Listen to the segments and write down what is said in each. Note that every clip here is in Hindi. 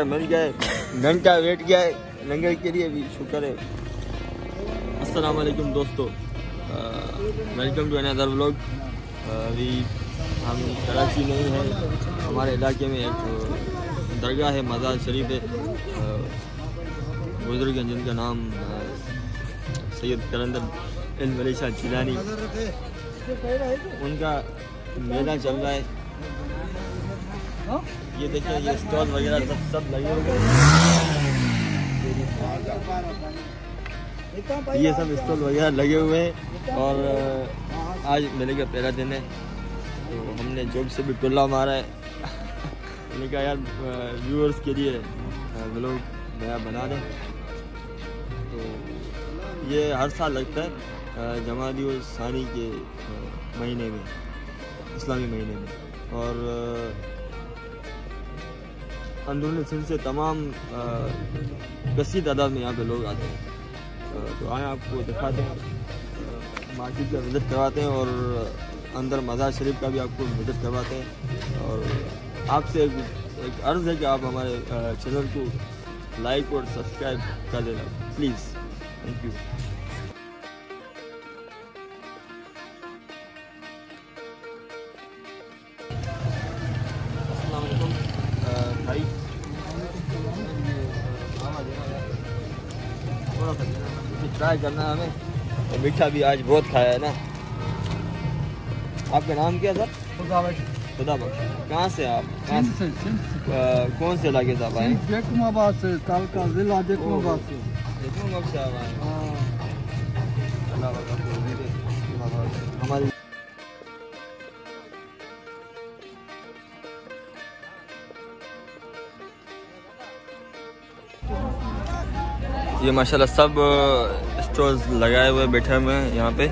लंगर मिल गए, घंटा वेट किया है लंगर के लिए भी, शुक्र है। अस्सलाम वालेकुम दोस्तों, वेलकम टू अनदर व्लॉग। अभी हम कराची में ही हैं, हमारे इलाके में एक दरगाह है, मज़ार शरीफ है, बुजुर्ग हैं जिनका नाम सैयद कलंदर इल्म अली शाह जिलानी, उनका मेला चल रहा है। ये देखिए, ये स्टॉल वगैरह सब लगे हुए हैं, ये सब स्टॉल वगैरह लगे हुए हैं। और आज मेले का पहला दिन है, तो हमने जॉब से भी टुल्ला मारा है। मैंने कहा यार व्यूअर्स के लिए व्लॉग नया बना दें। तो ये हर साल लगता है जमादी और सानी के महीने में, इस्लामी महीने में, और अंदरूनी सिंध से तमाम कसी तादाद में यहाँ पे लोग आते हैं। तो आए आपको दिखाते हैं, मार्केट का विज़िट करवाते हैं और अंदर मज़ार शरीफ का भी आपको विज़िट करवाते हैं। और आपसे एक अर्ज़ है कि आप हमारे चैनल को लाइक और सब्सक्राइब कर देना प्लीज़। Thank you. अस्सलाम वालेकुम भाई, थोड़ा सा ट्राई करना है हमें, और मीठा भी आज बहुत खाया है ना। आपका नाम क्या सर? खुदा बख्श। कहाँ से आप? कौन से इलाके से आप आए? जैकुमाबाद से, तालका जिला जैकुमाबाद से। जैकुमाबाद से आप आए? हमारी ये माशाल्लाह सब स्टॉल्स लगाए हुए बैठे हुए हैं यहाँ पे।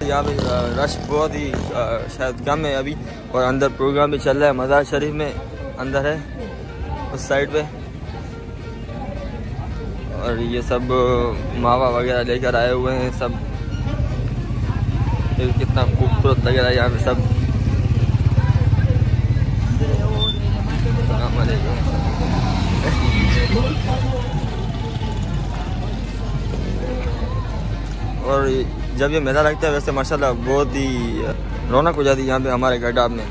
यहाँ पे रश बहुत ही शायद कम है अभी, और अंदर प्रोग्राम भी चल रहा है, मज़ार शरीफ में अंदर है उस साइड पे। और ये सब मावा वगैरह लेकर आए हुए हैं सब, कितना खूबसूरत लग रहा है यहाँ पे सब। और जब ये मेला लगता है वैसे माशाल्लाह बहुत ही रौनक हो जाती है यहाँ पे हमारे गड्डाब में।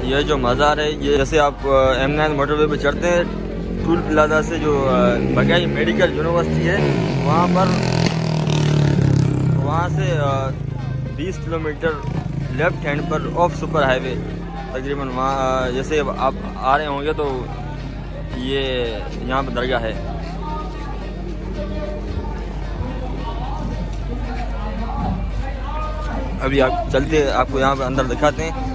ये जो मज़ार है, ये जैसे आप M9 मोटरवे पे चढ़ते हैं, टूल प्लाजा से जो बघेई मेडिकल यूनिवर्सिटी है वहाँ से 20 किलोमीटर लेफ्ट हैंड पर ऑफ सुपर हाईवे तकरीबन, वहाँ जैसे आप आ रहे होंगे तो ये यहाँ पर दरगाह है। अभी आप चलते आपको यहाँ पे अंदर दिखाते हैं।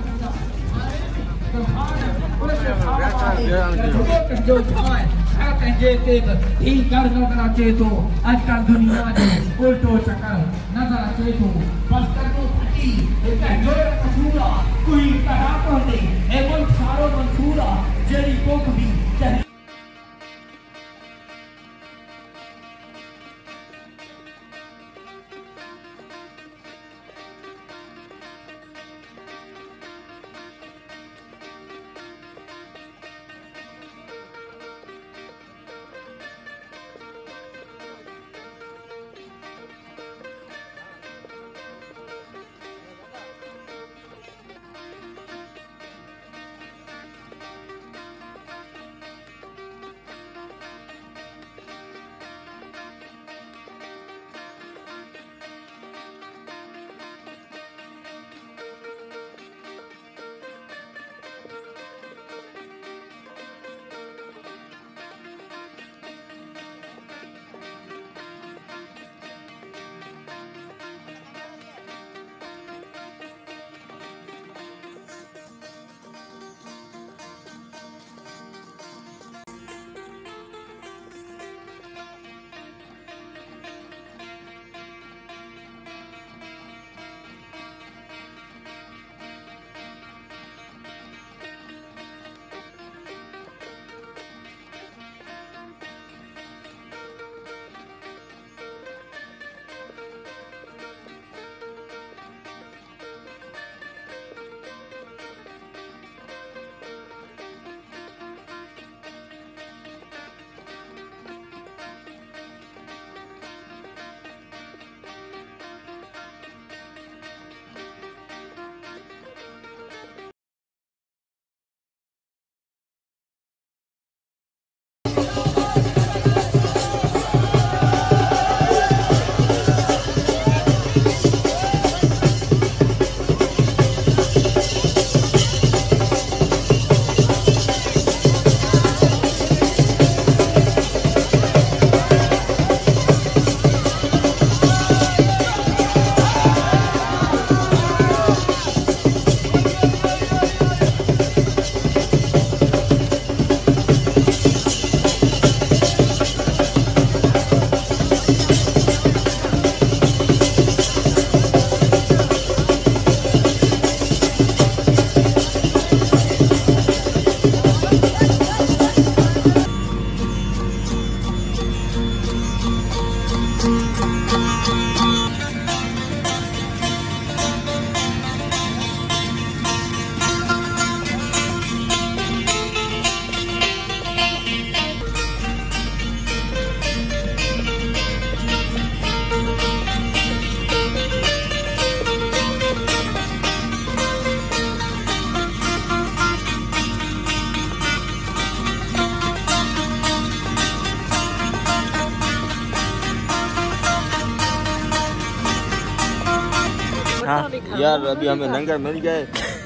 हाँ यार अभी हमें लंगर मिल गया है,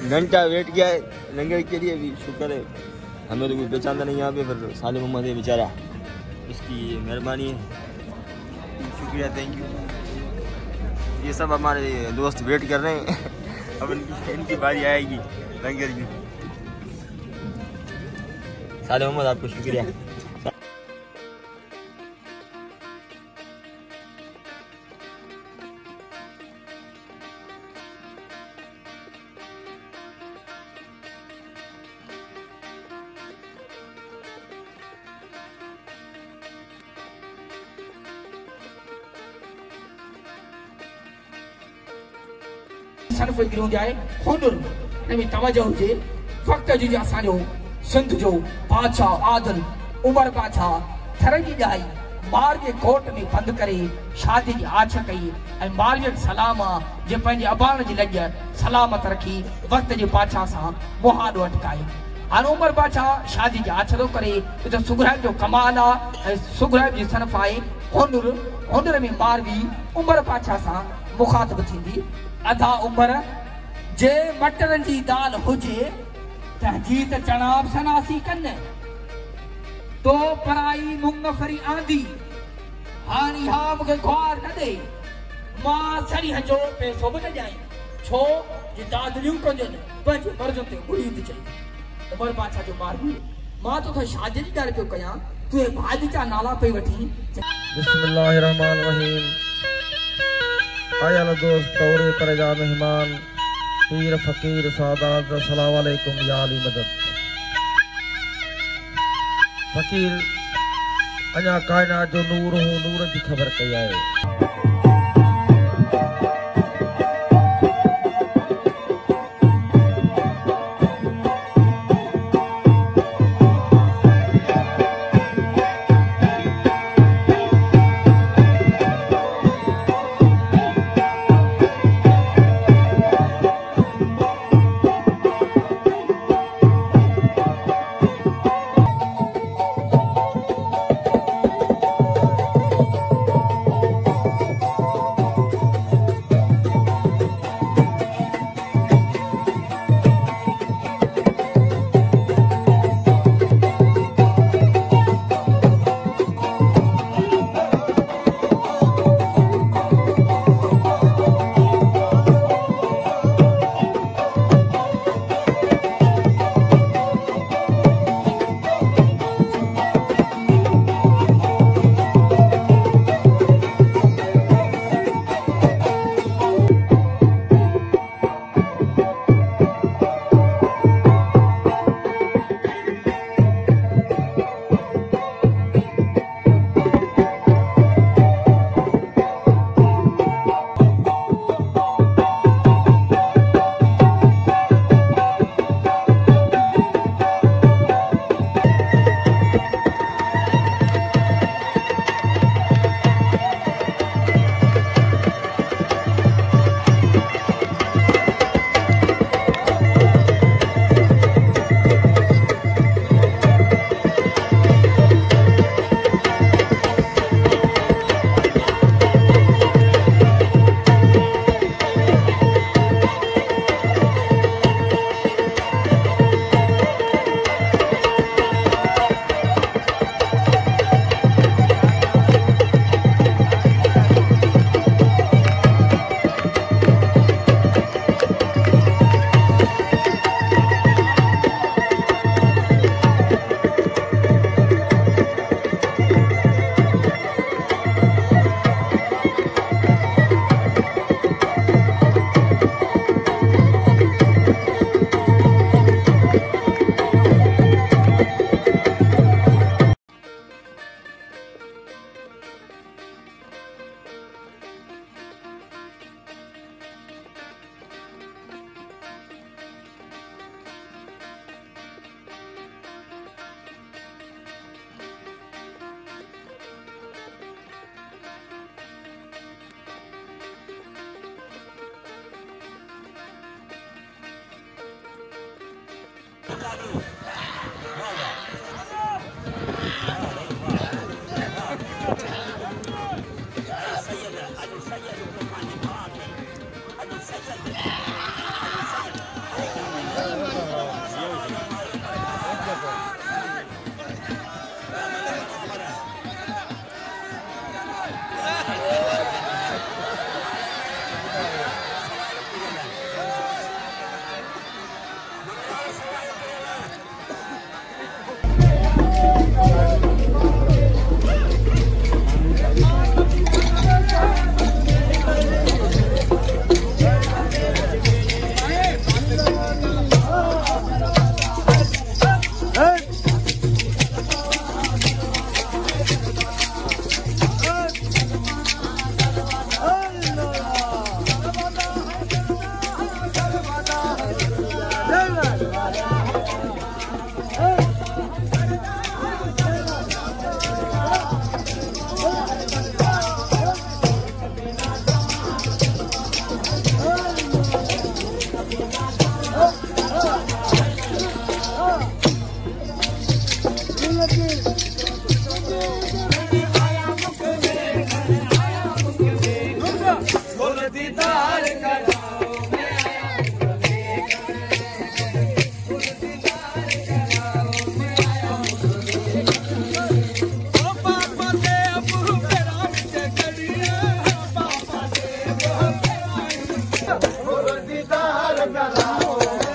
घंटा वेट किया है लंगर के लिए, अभी शुक्र है हमें तो कोई पहचानता नहीं यहाँ पे, फिर साले मोहम्मद है बेचारा, इसकी मेहरबानी है, शुक्रिया, थैंक यू। ये सब हमारे दोस्त वेट कर रहे हैं अब इनकी बारी आएगी लंगर की। साले मोहम्मद आपको शुक्रिया। सनफ गिरो जाए हुनर में तवज्जो हुजे, वक्त जो असांजो सिंध जो बादशाह आदिल उमर बादशाह थरंगी जाई मारवे कोट में बंद करे शादी की आछ कई ऐं मारवे सलाम जे पंहिंजे अबान जी लज सलामत रखी वक्त जे बादशाह सां मुहादो अटकाए। हाणे उमर बादशाह शादी की आछ थो करे, तो सुगराइब जो कमाल आहे ऐं सुगराइब जी सनफ आहे हुनर। हुनर में मारवी उमर बादशाह सां मुखातिब थींदी। अदा उमर जे मटरन जी दाल हुजे तहजीत चनाब सनासी कन, तो पराई मुंगफरी आंदी हानी हा मुखे ख्वार न दे, मां सड़ी हजो पैसो बि न ॾियाई, छो जे दादलियूं कंजन पंहिंजे मर्ज़ ते बुड़ी थी चई। उमर बादशाह जो मारवी मां तो शादी जी ॻाल्हि पियो कयां, तुंहिंजे भाउ जा नाला पई वठी। बिस्मिल्लाहिर्रहमानिर्रहीम। आयल दोस्त तौरे पर जा मेहमान पीर फकीर सादात अस्सलाम वालेकुम या अली मदद। फकीर अञा कायनात जो नूर हो, नूर की खबर कई आहे। दीदार कराओ मैं आया ओ पापा दे अबू मेरा विच कड़िया पापा दे अबू मेरा दीदार कराओ